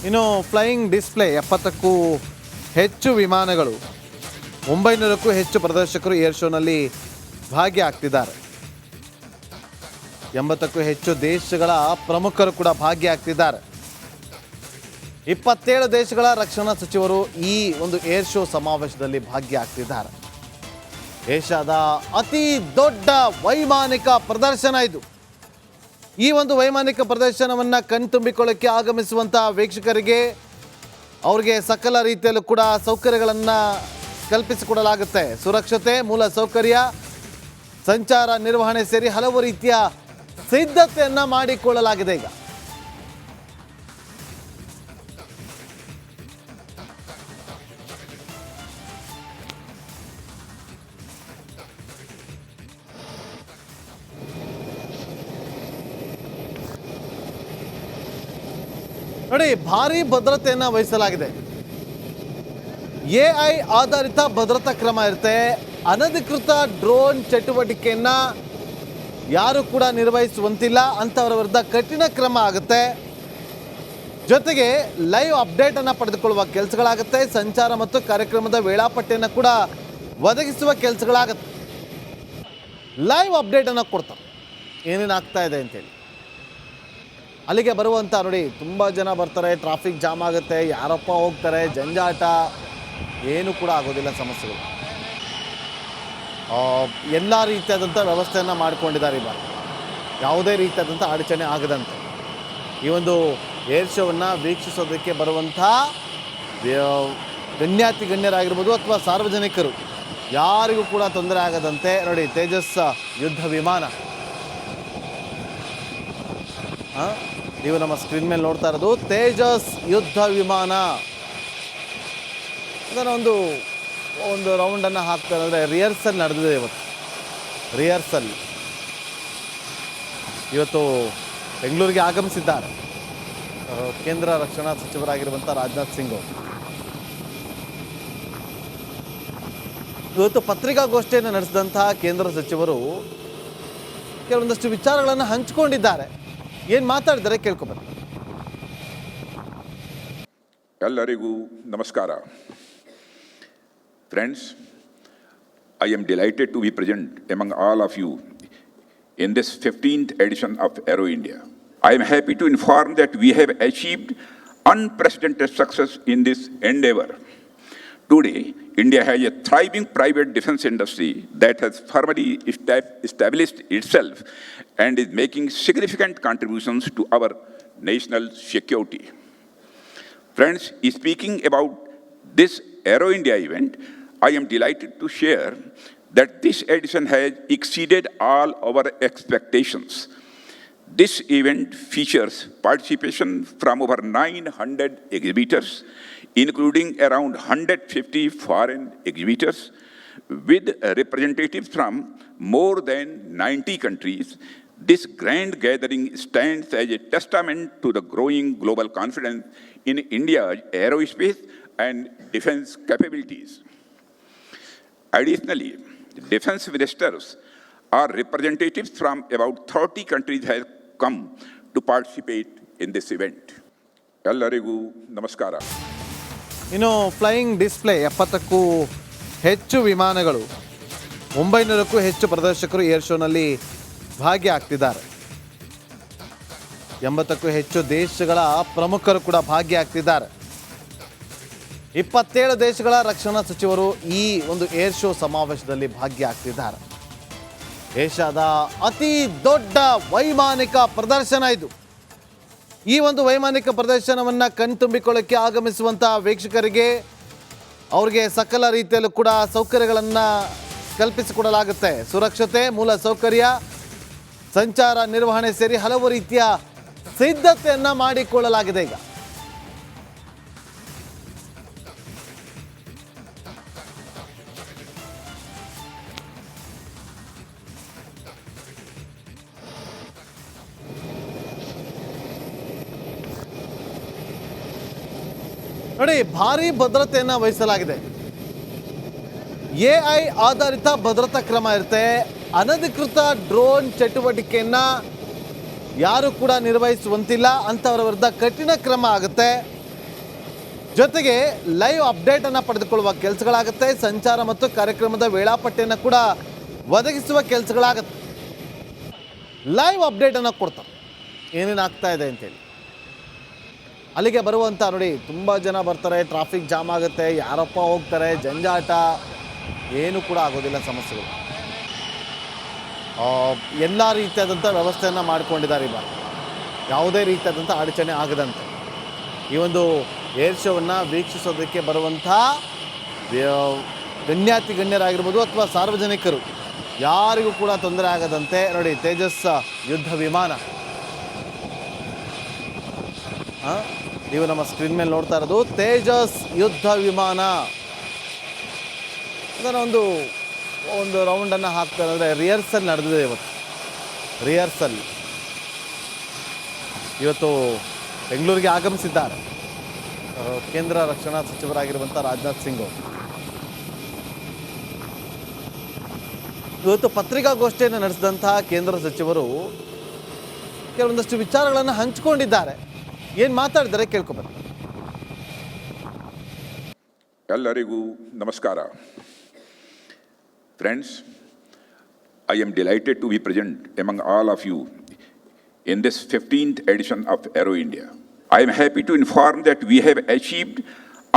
ಇನ್ನು flying display 70ಕ್ಕೂ ಹೆಚ್ಚು ವಿಮಾನಗಳು 900ಕ್ಕೂ ಹೆಚ್ಚು ಪ್ರದರ್ಶಕರು ಏರ್ ಶೋನಲ್ಲಿ ಭಾಗಿಯಾಗ್ತಿದ್ದಾರೆ. 80ಕ್ಕೂ ಹೆಚ್ಚು ದೇಶಗಳ ಪ್ರಮುಖರು ಕೂಡ ಭಾಗಿಯಾಗ್ತಿದ್ದಾರೆ. 27 ದೇಶಗಳ ರಕ್ಷಣಾ ಸಚಿವರು ಈ ಒಂದು ಏರ್ ಶೋ ಸಮಾವೇಶದಲ್ಲಿ ಭಾಗಿಯಾಗ್ತಿದ್ದಾರೆ. ಏಷ್ಯಾದ ಅತಿ ದೊಡ್ಡ ವೈಮಾನಿಕ ಪ್ರದರ್ಶನ ಇದು. ಈ ಒಂದು ವೈಮಾನಿಕ ಪ್ರದರ್ಶನವನ್ನು ಕಣ್ತುಂಬಿಕೊಳ್ಳಕ್ಕೆ ಆಗಮಿಸುವಂತಹ ವೀಕ್ಷಕರಿಗೆ ಅವರಿಗೆ ಸಕಲ ರೀತಿಯಲ್ಲೂ ಕೂಡ ಸೌಕರ್ಯಗಳನ್ನು ಕಲ್ಪಿಸಿಕೊಡಲಾಗುತ್ತೆ. ಸುರಕ್ಷತೆ, ಮೂಲ ಸೌಕರ್ಯ, ಸಂಚಾರ ನಿರ್ವಹಣೆ ಸೇರಿ ಹಲವು ರೀತಿಯ ಸಿದ್ಧತೆಯನ್ನು ಮಾಡಿಕೊಳ್ಳಲಾಗಿದೆ. ಈಗ ನೋಡಿ, ಭಾರಿ ಭದ್ರತೆಯನ್ನು ವಹಿಸಲಾಗಿದೆ. AI ಆಧಾರಿತ ಭದ್ರತಾ ಕ್ರಮ ಇರುತ್ತೆ. ಅನಧಿಕೃತ ಡ್ರೋನ್ ಚಟುವಟಿಕೆಯನ್ನು ಯಾರು ಕೂಡ ನಿರ್ವಹಿಸುವಂತಿಲ್ಲ, ಅಂಥವರ ವಿರುದ್ಧ ಕಠಿಣ ಕ್ರಮ ಆಗುತ್ತೆ. ಜೊತೆಗೆ ಲೈವ್ ಅಪ್ಡೇಟನ್ನು ಪಡೆದುಕೊಳ್ಳುವ ಕೆಲಸಗಳಾಗುತ್ತೆ. ಸಂಚಾರ ಮತ್ತು ಕಾರ್ಯಕ್ರಮದ ವೇಳಾಪಟ್ಟಿಯನ್ನು ಕೂಡ ಒದಗಿಸುವ ಕೆಲಸಗಳಾಗುತ್ತೆ. ಲೈವ್ ಅಪ್ಡೇಟನ್ನು ಕೊಡ್ತಾರೆ, ಏನೇನು ಆಗ್ತಾ ಇದೆ ಅಂತೇಳಿ. ಅಲ್ಲಿಗೆ ಬರುವಂಥ ನೋಡಿ, ತುಂಬ ಜನ ಬರ್ತಾರೆ, ಟ್ರಾಫಿಕ್ ಜಾಮ್ ಆಗುತ್ತೆ, ಯಾರಪ್ಪ ಹೋಗ್ತಾರೆ, ಜಂಜಾಟ ಏನೂ ಕೂಡ ಆಗೋದಿಲ್ಲ, ಸಮಸ್ಯೆಗಳು. ಎಲ್ಲ ರೀತಿಯಾದಂಥ ವ್ಯವಸ್ಥೆಯನ್ನು ಮಾಡಿಕೊಂಡಿದ್ದಾರೆ. ಈ ಬಾರಿ ಯಾವುದೇ ರೀತಿಯಾದಂಥ ಅಡಚಣೆ ಆಗದಂತೆ ಈ ಒಂದು ಏರ್ ಶೋವನ್ನು ವೀಕ್ಷಿಸೋದಕ್ಕೆ ಬರುವಂಥ ಗಣ್ಯರಾಗಿರ್ಬೋದು ಅಥವಾ ಸಾರ್ವಜನಿಕರು ಯಾರಿಗೂ ಕೂಡ ತೊಂದರೆ ಆಗದಂತೆ ನೋಡಿ, ತೇಜಸ್ ಯುದ್ಧ ವಿಮಾನ ನೀವು ನಮ್ಮ ಸ್ಕ್ರೀನ್ ಮೇಲೆ ನೋಡ್ತಾ ಇರೋದು ತೇಜಸ್ ಯುದ್ಧ ವಿಮಾನ. ಅದನ್ನು ಒಂದು ರೌಂಡನ್ನು ಹಾಕ್ತಾರೆ. ಅಂದರೆ ರಿಹರ್ಸಲ್ ನಡೆದಿದೆ ಇವತ್ತು ಬೆಂಗಳೂರಿಗೆ ಆಗಮಿಸಿದ್ದಾರೆ ಕೇಂದ್ರ ರಕ್ಷಣಾ ಸಚಿವರಾಗಿರುವಂಥ ರಾಜನಾಥ್ ಸಿಂಗ್ ಅವರು. ಇವತ್ತು ಪತ್ರಿಕಾಗೋಷ್ಠಿಯನ್ನು ನಡೆಸಿದಂತಹ ಕೇಂದ್ರ ಸಚಿವರು ಕೆಲವೊಂದಷ್ಟು ವಿಚಾರಗಳನ್ನು ಹಂಚಿಕೊಂಡಿದ್ದಾರೆ. ಏನು ಮಾತಾಡಿದರೆ ಕೇಳ್ಕೊಬನ್ನಿ. ಎಲ್ಲರಿಗೂ ನಮಸ್ಕಾರ. Friends, I am delighted to be present among all of you in this 15th edition of Aero India. I am happy to inform that we have achieved unprecedented success in this endeavor. Today, India has a thriving private defense industry that has firmly established itself and is making significant contributions to our national security. Friends, speaking about this Aero India event, I am delighted to share that this edition has exceeded all our expectations. This event features participation from over 900 exhibitors, including around 150 foreign exhibitors, with representatives from more than 90 countries. This grand gathering stands as a testament to the growing global confidence in India's aerospace and defense capabilities. Additionally, defense ministers or representatives from about 30 countries have come to participate in this event. ಎಲ್ಲರಿಗೂ ನಮಸ್ಕಾರ. ಇನ್ನು flying display 70ಕ್ಕೂ ಹೆಚ್ಚು ವಿಮಾನಗಳು 900ಕ್ಕೂ ಹೆಚ್ಚು ಪ್ರದರ್ಶಕರು air ಶೋನಲ್ಲಿ ಭಾಗಿಯಾಗ್ತಿದ್ದಾರೆ. 80ಕ್ಕೂ ಹೆಚ್ಚು ದೇಶಗಳ ಪ್ರಮುಖರು ಕೂಡ ಭಾಗಿಯಾಗ್ತಿದ್ದಾರೆ. 27 ದೇಶಗಳ ರಕ್ಷಣಾ ಸಚಿವರು ಈ ಒಂದು ಏರ್ ಶೋ ಸಮಾವೇಶದಲ್ಲಿ ಭಾಗಿಯಾಗ್ತಿದ್ದಾರೆ. ಏಷ್ಯಾದ ಅತಿ ದೊಡ್ಡ ವೈಮಾನಿಕ ಪ್ರದರ್ಶನ ಇದು. ಈ ಒಂದು ವೈಮಾನಿಕ ಪ್ರದರ್ಶನವನ್ನು ಕಣ್ತುಂಬಿಕೊಳ್ಳಕ್ಕೆ ಆಗಮಿಸುವಂತಹ ವೀಕ್ಷಕರಿಗೆ ಅವರಿಗೆ ಸಕಲ ರೀತಿಯಲ್ಲೂ ಕೂಡ ಸೌಕರ್ಯಗಳನ್ನು ಕಲ್ಪಿಸಿಕೊಡಲಾಗುತ್ತೆ. ಸುರಕ್ಷತೆ, ಮೂಲ ಸೌಕರ್ಯ, ಸಂಚಾರ ನಿರ್ವಹಣೆ ಸೇರಿ ಹಲವು ರೀತಿಯ ಸಿದ್ಧತೆಯನ್ನು ಮಾಡಿಕೊಳ್ಳಲಾಗಿದೆ. ಈಗ ನೋಡಿ, ಭಾರಿ ಭದ್ರತೆಯನ್ನು ವಹಿಸಲಾಗಿದೆ. AI ಆಧಾರಿತ ಭದ್ರತಾ ಕ್ರಮ ಇರುತ್ತೆ. ಅನಧಿಕೃತ ಡ್ರೋನ್ ಚಟುವಟಿಕೆಯನ್ನು ಯಾರು ಕೂಡ ನಿರ್ವಹಿಸುವಂತಿಲ್ಲ, ಅಂಥವರ ವಿರುದ್ಧ ಕಠಿಣ ಕ್ರಮ ಆಗುತ್ತೆ. ಜೊತೆಗೆ ಲೈವ್ ಅಪ್ಡೇಟ್ ಅನ್ನು ಪಡೆದುಕೊಳ್ಳುವ ಕೆಲಸಗಳಾಗುತ್ತೆ. ಸಂಚಾರ ಮತ್ತು ಕಾರ್ಯಕ್ರಮದ ವೇಳಾಪಟ್ಟಿಯನ್ನು ಕೂಡ ಒದಗಿಸುವ ಕೆಲಸಗಳಾಗುತ್ತೆ. ಲೈವ್ ಅಪ್ಡೇಟ್ ಅನ್ನು ಕೊಡ್ತಾರೆ ಏನೇನು ಆಗ್ತಾ ಇದೆ ಅಂತೇಳಿ. ಅಲ್ಲಿಗೆ ಬರುವಂಥ ನೋಡಿ ತುಂಬ ಜನ ಬರ್ತಾರೆ, ಟ್ರಾಫಿಕ್ ಜಾಮ್ ಆಗುತ್ತೆ, ಯಾರಪ್ಪ ಹೋಗ್ತಾರೆ, ಜಂಜಾಟ ಏನು ಕೂಡ ಆಗೋದಿಲ್ಲ ಸಮಸ್ಯೆಗಳು. ಎಲ್ಲ ರೀತಿಯಾದಂಥ ವ್ಯವಸ್ಥೆಯನ್ನು ಮಾಡಿಕೊಂಡಿದ್ದಾರೆ ಈ ಬಾರಿ, ಯಾವುದೇ ರೀತಿಯಾದಂಥ ಅಡಚಣೆ ಆಗದಂತೆ. ಈ ಒಂದು ಏರ್ ಶೋವನ್ನು ವೀಕ್ಷಿಸೋದಕ್ಕೆ ಬರುವಂಥ ಗಣ್ಯರಾಗಿರ್ಬೋದು ಅಥವಾ ಸಾರ್ವಜನಿಕರು ಯಾರಿಗೂ ಕೂಡ ತೊಂದರೆ ಆಗದಂತೆ ನೋಡಿ ತೇಜಸ್ ಯುದ್ಧ ವಿಮಾನ ನೀವು ನಮ್ಮ ಸ್ಕ್ರೀನ್ ಮೇಲೆ ನೋಡ್ತಾ ಇರೋದು ತೇಜಸ್ ಯುದ್ಧ ವಿಮಾನ. ಅದನ್ನು ಒಂದು ರೌಂಡನ್ನು ಹಾಕ್ತಾರೆ. ಅಂದರೆ ರಿಹರ್ಸಲ್ ನಡೆದಿದೆ ರಿಹರ್ಸಲ್ ಇವತ್ತು ಬೆಂಗಳೂರಿಗೆ ಆಗಮಿಸಿದ್ದಾರೆ ಕೇಂದ್ರ ರಕ್ಷಣಾ ಸಚಿವರಾಗಿರುವಂಥ ರಾಜನಾಥ್ ಸಿಂಗ್ ಅವರು. ಇವತ್ತು ಪತ್ರಿಕಾಗೋಷ್ಠಿಯನ್ನು ನಡೆಸಿದಂತಹ ಕೇಂದ್ರ ಸಚಿವರು ಕೆಲವೊಂದಷ್ಟು ವಿಚಾರಗಳನ್ನು ಹಂಚಿಕೊಂಡಿದ್ದಾರೆ. ಏನು ಮಾತಾಡಿದ್ದಾರೆ ಕೇಳ್ಕೊಬನ್ನಿ. ಎಲ್ಲರಿಗೂ ನಮಸ್ಕಾರ. Friends, I am delighted to be present among all of you in this 15th edition of Aero India. I am happy to inform that we have achieved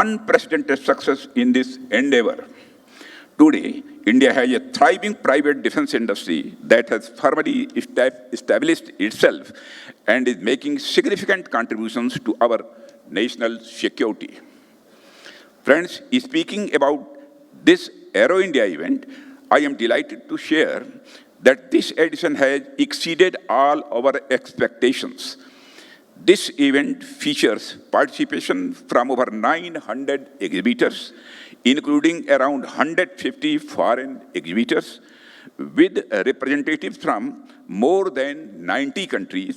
unprecedented success in this endeavor. Today, India has a thriving private defense industry that has firmly established itself and is making significant contributions to our national security. Friends, speaking about this Aero India event, I am delighted to share that this edition has exceeded all our expectations. This event features participation from over 900 exhibitors, including around 150 foreign exhibitors, with representatives from more than 90 countries.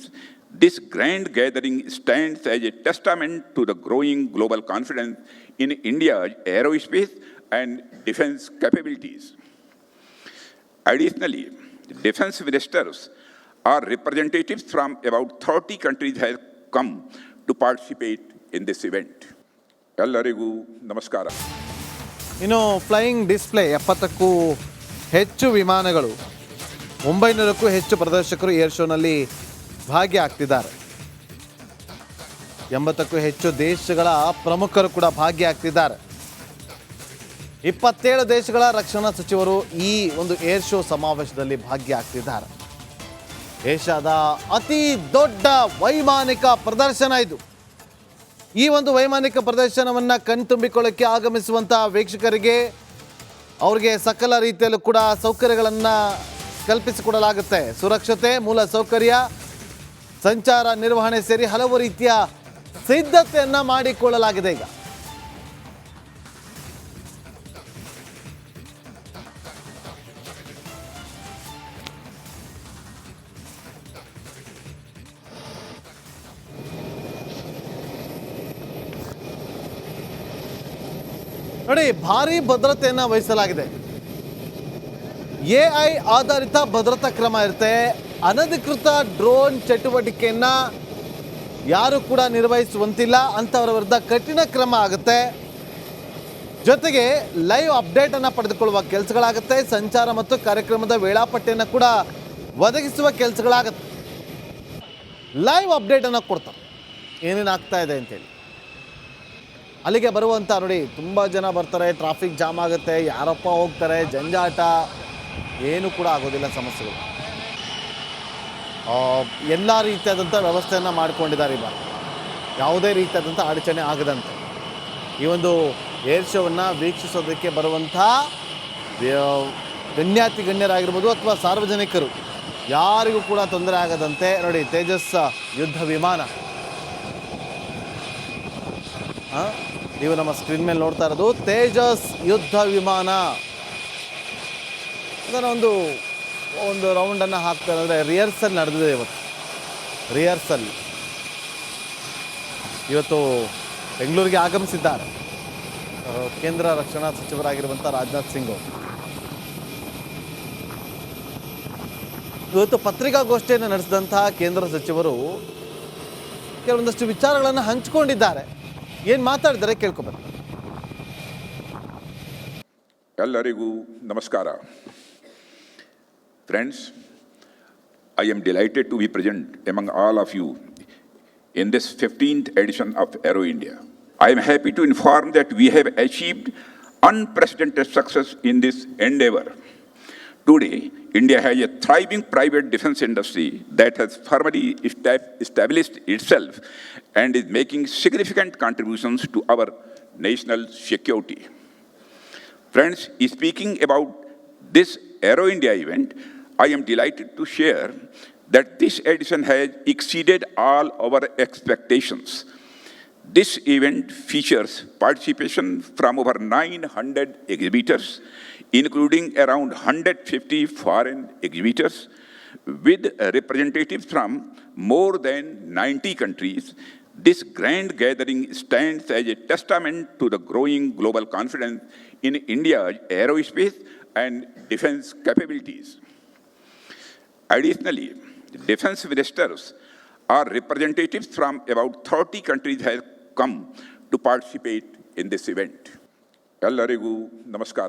This grand gathering stands as a testament to the growing global confidence in India's aerospace and defense capabilities. Additionally, defense ministers or representatives from about 30 countries have come to participate in this event. ಎಲ್ಲರಿಗೂ ನಮಸ್ಕಾರ. ಇನ್ನು flying display 70ಕ್ಕೂ ಹೆಚ್ಚು ವಿಮಾನಗಳು, 900ಕ್ಕೂ ಹೆಚ್ಚು ಪ್ರದರ್ಶಕರು air ಶೋನಲ್ಲಿ ಭಾಗಿಯಾಗ್ತಿದ್ದಾರೆ. 80ಕ್ಕೂ ಹೆಚ್ಚು ದೇಶಗಳ ಪ್ರಮುಖರು ಕೂಡ ಭಾಗಿಯಾಗ್ತಿದ್ದಾರೆ. 27 ದೇಶಗಳ ರಕ್ಷಣಾ ಸಚಿವರು ಈ ಒಂದು ಏರ್ ಶೋ ಸಮಾವೇಶದಲ್ಲಿ ಭಾಗಿಯಾಗ್ತಿದ್ದಾರೆ. ಏಷ್ಯಾದ ಅತಿ ದೊಡ್ಡ ವೈಮಾನಿಕ ಪ್ರದರ್ಶನ ಇದು. ಈ ಒಂದು ವೈಮಾನಿಕ ಪ್ರದರ್ಶನವನ್ನು ಕಣ್ತುಂಬಿಕೊಳ್ಳಕ್ಕೆ ಆಗಮಿಸುವಂಥ ವೀಕ್ಷಕರಿಗೆ ಅವರಿಗೆ ಸಕಲ ರೀತಿಯಲ್ಲೂ ಕೂಡ ಸೌಕರ್ಯಗಳನ್ನು ಕಲ್ಪಿಸಿಕೊಡಲಾಗುತ್ತೆ. ಸುರಕ್ಷತೆ, ಮೂಲ ಸೌಕರ್ಯ, ಸಂಚಾರ ನಿರ್ವಹಣೆ ಸೇರಿ ಹಲವು ರೀತಿಯ ಸಿದ್ಧತೆಯನ್ನು ಮಾಡಿಕೊಳ್ಳಲಾಗಿದೆ. ಈಗ ನೋಡಿ, ಭಾರಿ ಭದ್ರತೆಯನ್ನು ವಹಿಸಲಾಗಿದೆ. AI ಆಧಾರಿತ ಭದ್ರತಾ ಕ್ರಮ ಇರುತ್ತೆ. ಅನಧಿಕೃತ ಡ್ರೋನ್ ಚಟುವಟಿಕೆಯನ್ನು ಯಾರು ಕೂಡ ನಿರ್ವಹಿಸುವಂತಿಲ್ಲ, ಅಂಥವರ ವಿರುದ್ಧ ಕಠಿಣ ಕ್ರಮ ಆಗುತ್ತೆ. ಜೊತೆಗೆ ಲೈವ್ ಅಪ್ಡೇಟನ್ನು ಪಡೆದುಕೊಳ್ಳುವ ಕೆಲಸಗಳಾಗುತ್ತೆ. ಸಂಚಾರ ಮತ್ತು ಕಾರ್ಯಕ್ರಮದ ವೇಳಾಪಟ್ಟಿಯನ್ನು ಕೂಡ ಒದಗಿಸುವ ಕೆಲಸಗಳಾಗುತ್ತೆ. ಲೈವ್ ಅಪ್ಡೇಟನ್ನು ಕೊಡ್ತಾರೆ ಏನೇನು ಆಗ್ತಾ ಇದೆ ಅಂತೇಳಿ. ಅಲ್ಲಿಗೆ ಬರುವಂಥ ನೋಡಿ ತುಂಬ ಜನ ಬರ್ತಾರೆ, ಟ್ರಾಫಿಕ್ ಜಾಮ್ ಆಗುತ್ತೆ, ಯಾರಪ್ಪ ಹೋಗ್ತಾರೆ, ಜಂಜಾಟ ಏನು ಕೂಡ ಆಗೋದಿಲ್ಲ ಸಮಸ್ಯೆಗಳು. ಎಲ್ಲ ರೀತಿಯಾದಂಥ ವ್ಯವಸ್ಥೆಯನ್ನು ಮಾಡಿಕೊಂಡಿದ್ದಾರೆ ಈ ಬಾರಿ, ಯಾವುದೇ ರೀತಿಯಾದಂಥ ಅಡಚಣೆ ಆಗದಂತೆ. ಈ ಒಂದು ಏರ್ ಶೋವನ್ನು ವೀಕ್ಷಿಸೋದಕ್ಕೆ ಬರುವಂಥ ಗಣ್ಯರಾಗಿರ್ಬೋದು ಅಥವಾ ಸಾರ್ವಜನಿಕರು ಯಾರಿಗೂ ಕೂಡ ತೊಂದರೆ ಆಗದಂತೆ ನೋಡಿ ತೇಜಸ್ ಯುದ್ಧ ವಿಮಾನ ನೀವು ನಮ್ಮ ಸ್ಕ್ರೀನ್ ಮೇಲೆ ನೋಡ್ತಾ ಇರೋದು ತೇಜಸ್ ಯುದ್ಧ ವಿಮಾನ. ಅದನ್ನು ಒಂದು ರೌಂಡನ್ನು ಹಾಕ್ತಾರೆ. ಅಂದರೆ ರಿಹರ್ಸಲ್ ನಡೆದಿದೆ ರಿಹರ್ಸಲ್ ಇವತ್ತು ಬೆಂಗಳೂರಿಗೆ ಆಗಮಿಸಿದ್ದಾರೆ ಕೇಂದ್ರ ರಕ್ಷಣಾ ಸಚಿವರಾಗಿರುವಂಥ ರಾಜನಾಥ್ ಸಿಂಗ್ ಅವರು. ಇವತ್ತು ಪತ್ರಿಕಾಗೋಷ್ಠಿಯನ್ನು ನಡೆಸಿದಂತಹ ಕೇಂದ್ರ ಸಚಿವರು ಕೆಲವೊಂದಷ್ಟು ವಿಚಾರಗಳನ್ನು ಹಂಚಿಕೊಂಡಿದ್ದಾರೆ. ಏನು ಮಾತಾಡಿದರೆ ಕೇಳ್ಕೊಬೇಕು. ಎಲ್ಲರಿಗೂ ನಮಸ್ಕಾರ. Friends, I am delighted to be present among all of you in this 15th edition of Aero India. I am happy to inform that we have achieved unprecedented success in this endeavor. Today, India has a thriving private defense industry that has firmly established itself and is making significant contributions to our national security. Friends, speaking about this Aero India event, I am delighted to share that this edition has exceeded all our expectations. This event features participation from over 900 exhibitors, including around 150 foreign exhibitors, with representatives from more than 90 countries. This grand gathering stands as a testament to the growing global confidence in India's aerospace and defense capabilities. Additionally, defense ministers or representatives from about 30 countries have come to participate in this event. ಎಲ್ಲರಿಗೂ ನಮಸ್ಕಾರ.